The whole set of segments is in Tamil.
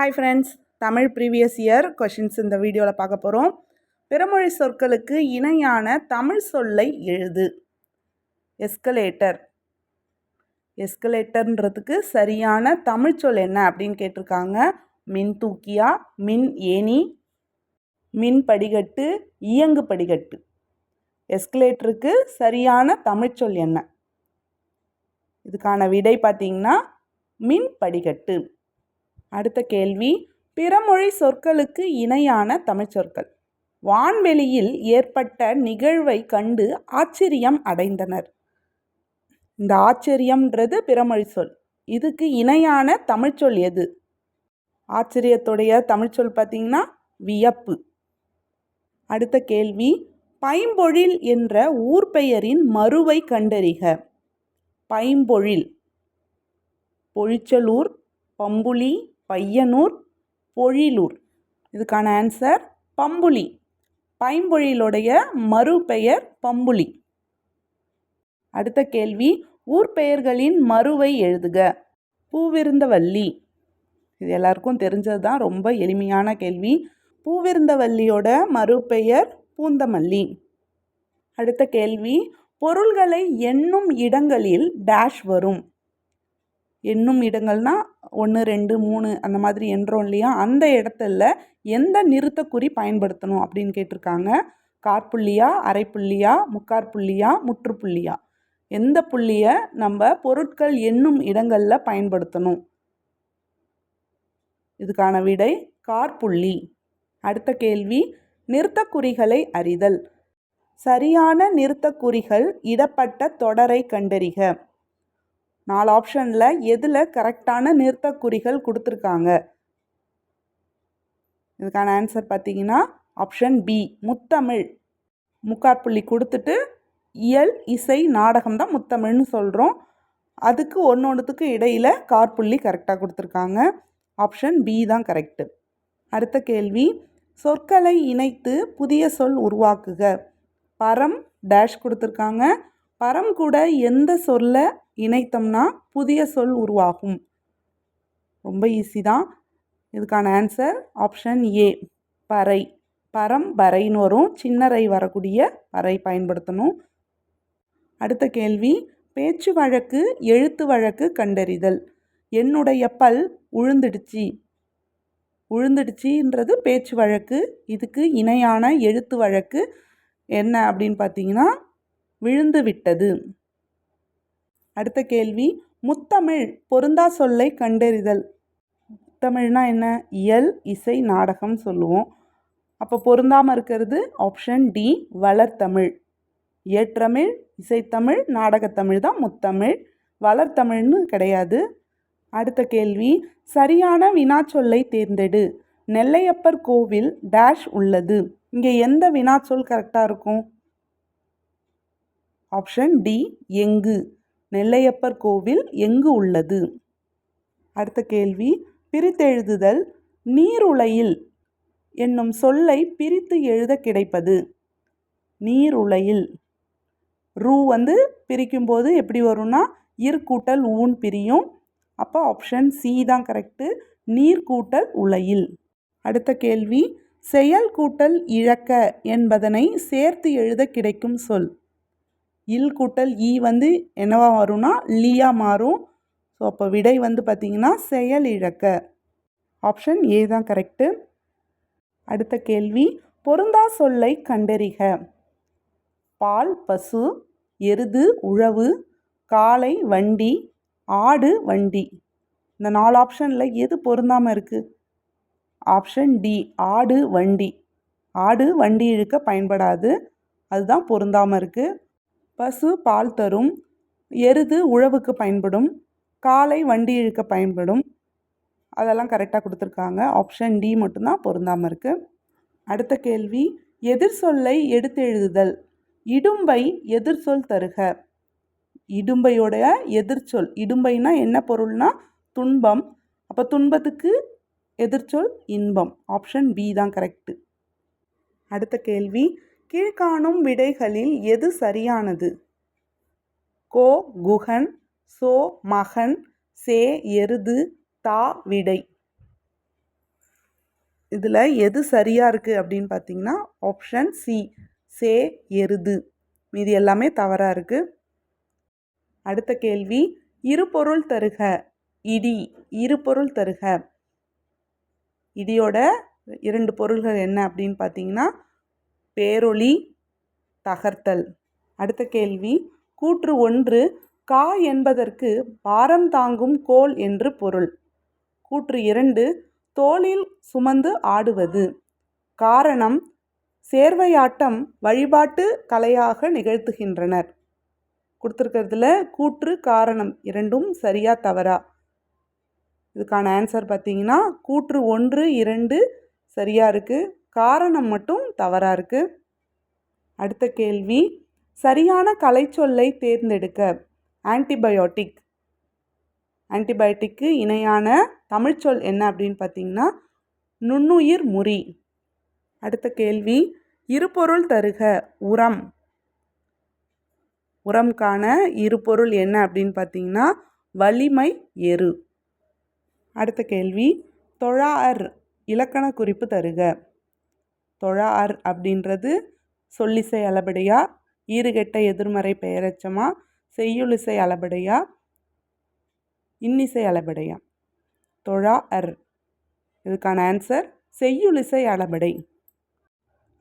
Hi friends, Tamil previous year questions இந்த வீடியோவில் பார்க்க போகிறோம். பிறமொழி சொற்களுக்கு இணையான தமிழ் சொல்லை எழுது. எஸ்கலேட்டர். எஸ்கலேட்டர்ன்றதுக்கு சரியான தமிழ் சொல் என்ன அப்படின்னு கேட்டிருக்காங்க. மின் தூக்கியா, மின் ஏணி, மின் படிகட்டு, இயங்கு படிகட்டு. எஸ்கலேட்டருக்கு சரியான தமிழ் சொல் என்ன? இதுக்கான விடை பார்த்தீங்கன்னா மின் படிகட்டு. அடுத்த கேள்வி, பிறமொழி சொற்களுக்கு இணையான தமிழ் சொற்கள். வான்வெளியில் ஏற்பட்ட நிகழ்வை கண்டு ஆச்சரியம் அடைந்தனர். இந்த ஆச்சரியம்ன்றது பிறமொழி சொல். இதுக்கு இணையான தமிழ்ச்சொல் எது? ஆச்சரியத்துடைய தமிழ்ச்சொல் பார்த்தீங்கன்னா வியப்பு. அடுத்த கேள்வி, பைம்பொழில் என்ற ஊர் பெயரின் மறுவை கண்டறிக. பைம்பொழில், பொழிச்சலூர், பம்புலி, பையனூர், பொழிலூர். இதுக்கான ஆன்சர் பம்புலி. பைம்பொழிலுடைய மறுபெயர் பம்புலி. அடுத்த கேள்வி, ஊர் பெயர்களின் மறுவை எழுதுக. பூவிருந்தவல்லி. இது எல்லாருக்கும் தெரிஞ்சது தான், ரொம்ப எளிமையான கேள்வி. பூவிருந்தவல்லியோட மறுபெயர் பூந்தமல்லி. அடுத்த கேள்வி, பொருள்களை எண்ணும் இடங்களில் டேஷ் வரும். எண்ணும் இடங்கள்னா 1 2 3 அந்த மாதிரி எண்ணுறோம் இல்லையா, அந்த இடத்துல எந்த நிறுத்தக்குறி பயன்படுத்தணும் அப்படின்னு கேட்டிருக்காங்க. காற்புள்ளியா, அரைப்புள்ளியா, முக்காற்புள்ளியா, முற்றுப்புள்ளியா? எந்த புள்ளியை நம்ம பொருட்கள் எண்ணும் இடங்களில் பயன்படுத்தணும்? இதுக்கான விடை காற்புள்ளி. அடுத்த கேள்வி, நிறுத்தக்குறிகளை அறிதல். சரியான நிறுத்தக்குறிகள் இடப்பட்ட தொடரை கண்டறிக. 4 ஆப்ஷனில் எதில் கரெக்டான நிறுத்தக்குறிகள் கொடுத்துருக்காங்க? இதுக்கான ஆன்சர் பார்த்தீங்கன்னா ஆப்ஷன் பி, முத்தமிழ். முக்காற்புள்ளி கொடுத்துட்டு இயல், இசை, நாடகம் தான் முத்தமிழ்னு சொல்கிறோம். அதுக்கு ஒன்றொன்றுத்துக்கு இடையில் காற்புள்ளி கரெக்டாக கொடுத்துருக்காங்க. ஆப்ஷன் பி தான் கரெக்டு. அடுத்த கேள்வி, சொற்களை இணைத்து புதிய சொல் உருவாக்குக. பரம் டேஷ் கொடுத்துருக்காங்க. பரம் கூட எந்த சொல்லை இணைத்தோம்னா புதிய சொல் உருவாகும்? ரொம்ப ஈஸி தான். இதுக்கான ஆன்சர் ஆப்ஷன் ஏ, பறை. பரம் பறைன்னு வரும். சின்னரை வரக்கூடிய பறை பயன்படுத்தணும். அடுத்த கேள்வி, பேச்சு வழக்கு எழுத்து வழக்கு கண்டறிதல். என்னுடைய பல் உழுந்துடுச்சு. உழுந்துடுச்சின்றது பேச்சு வழக்கு. இதுக்கு இணையான எழுத்து வழக்கு என்ன அப்படின்னு பார்த்தீங்கன்னா விழுந்து விட்டது. அடுத்த கேள்வி, முத்தமிழ் பொருந்தா சொல்லை கண்டறிதல். முத்தமிழ்னா என்ன? இயல், இசை, நாடகம் சொல்லுவோம். அப்போ பொருந்தாமல் இருக்கிறது ஆப்ஷன் டி, வளர்த்தமிழ். இயற்றமிழ், இசைத்தமிழ், நாடகத்தமிழ் தான் முத்தமிழ். வளர்த்தமிழ்னு கிடையாது. அடுத்த கேள்வி, சரியான வினாச்சொல்லை தேர்ந்தெடு. நெல்லையப்பர் கோவில் டேஷ் உள்ளது. இங்கே எந்த வினாச்சொல் கரெக்டாக இருக்கும்? ஆப்ஷன் டி, எங்கு. நெல்லையப்பர் கோவில் எங்கு உள்ளது? அடுத்த கேள்வி, பிரித்தெழுதுதல். நீருலையில் என்னும் சொல்லை பிரித்து எழுத கிடைப்பது. நீருலையில் ரூ பிரிக்கும்போது எப்படி வரும்னா இர் கூட்டல் ஊன் பிரியும். அப்போ ஆப்ஷன் சி தான் கரெக்டு, நீர் கூட்டல் உலையில். அடுத்த கேள்வி, செயல் கூட்டல் இழக்க என்பதனை சேர்த்து எழுத கிடைக்கும் சொல். இல் கூட்டல் ஈ என்னவா வரும்னா லீயா மாறும். ஸோ அப்போ விடை பார்த்திங்கன்னா செயல் இழக்க. ஆப்ஷன் ஏ தான் கரெக்டு. அடுத்த கேள்வி, பொருந்தா சொல்லை கண்டறிக. பால் பசு, எருது உழவு, காளை வண்டி, ஆடு வண்டி. இந்த 4 ஆப்ஷனில் எது பொருந்தாமல் இருக்குது? ஆப்ஷன் டி, ஆடு வண்டி. ஆடு வண்டி இழுக்க பயன்படாது, அதுதான் பொருந்தாமல் இருக்குது. பசு பால் தரும், எருது உழவுக்கு பயன்படும், காளை வண்டி இழுக்க பயன்படும். அதெல்லாம் கரெக்டாக கொடுத்துருக்காங்க. ஆப்ஷன் டி மட்டும்தான் பொருந்தாமல் இருக்குது. அடுத்த கேள்வி, எதிர் சொல்லை எடுத்து எழுதுதல். இடும்பை எதிர்சொல் தருக. இடும்பையோடைய எதிர்ச்சொல். இடும்பைனா என்ன பொருள்னா துன்பம். அப்போ துன்பத்துக்கு எதிர்ச்சொல் இன்பம். ஆப்ஷன் பி தான் கரெக்டு. அடுத்த கேள்வி, கீழ்காணும் விடைகளில் எது சரியானது? கோ குகன், சோ மகன், சே எருது, தா விடை. இதில் எது சரியாக இருக்குது அப்படின்னு பார்த்தீங்கன்னா ஆப்ஷன் சி, சே எருது. மீதி எல்லாமே தவறாக இருக்குது. அடுத்த கேள்வி, இருபொருள் தருக. இடி, இருபொருள் தருக. இடியோட 2 பொருள்கள் என்ன அப்படின்னு பார்த்தீங்கன்னா பேரொளி, தகர்த்தல். அடுத்த கேள்வி, கூற்று 1 கா என்பதற்கு பாரம் தாங்கும் கோல் என்று பொருள். கூற்று 2 தோளில் சுமந்து ஆடுவது. காரணம், சேர்வையாட்டம் வழிபாட்டு கலையாக நிகழ்த்துகின்றனர். கொடுத்துருக்கிறதுல கூற்று, காரணம் இரண்டும் சரியா தவறா? இதுக்கான ஆன்சர் பார்த்தீங்கன்னா கூற்று 1, 2 சரியாக இருக்குது, காரணம் மட்டும் தவறாக இருக்குது. அடுத்த கேள்வி, சரியான கலைச்சொல்லை தேர்ந்தெடுக்க. ஆன்டிபயோட்டிக். ஆன்டிபயோட்டிக்கு இணையான தமிழ்ச்சொல் என்ன அப்படின்னு பார்த்தீங்கன்னா நுண்ணுயிர் முறி. அடுத்த கேள்வி, இருபொருள் தருக. உரம். உரம்கான இருபொருள் என்ன அப்படின்னு பார்த்தீங்கன்னா வலிமை, எரு. அடுத்த கேள்வி, தொழாஅர் இலக்கண குறிப்பு தருக. தொழாஅர் அப்படின்றது சொல்லிசை அளபடியா, ஈறுகெட்ட எதிர்மறை பெயரெச்சமா, செய்யுளிசை அளபடியா, இன்னிசை அளபடியா? தொழாஅர். இதுக்கான ஆன்சர் செய்யுளிசை அளபடை.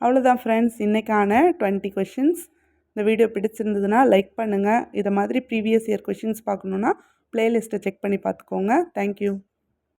அவ்வளோதான் ஃப்ரெண்ட்ஸ், இன்றைக்கான 20 கொஷின்ஸ். இந்த வீடியோ பிடிச்சிருந்ததுன்னா லைக் பண்ணுங்கள். இதை மாதிரி ப்ரீவியஸ் இயர் கொஷின்ஸ் பார்க்கணுன்னா ப்ளேலிஸ்ட்டை செக் பண்ணி பார்த்துக்கோங்க. தேங்க்யூ.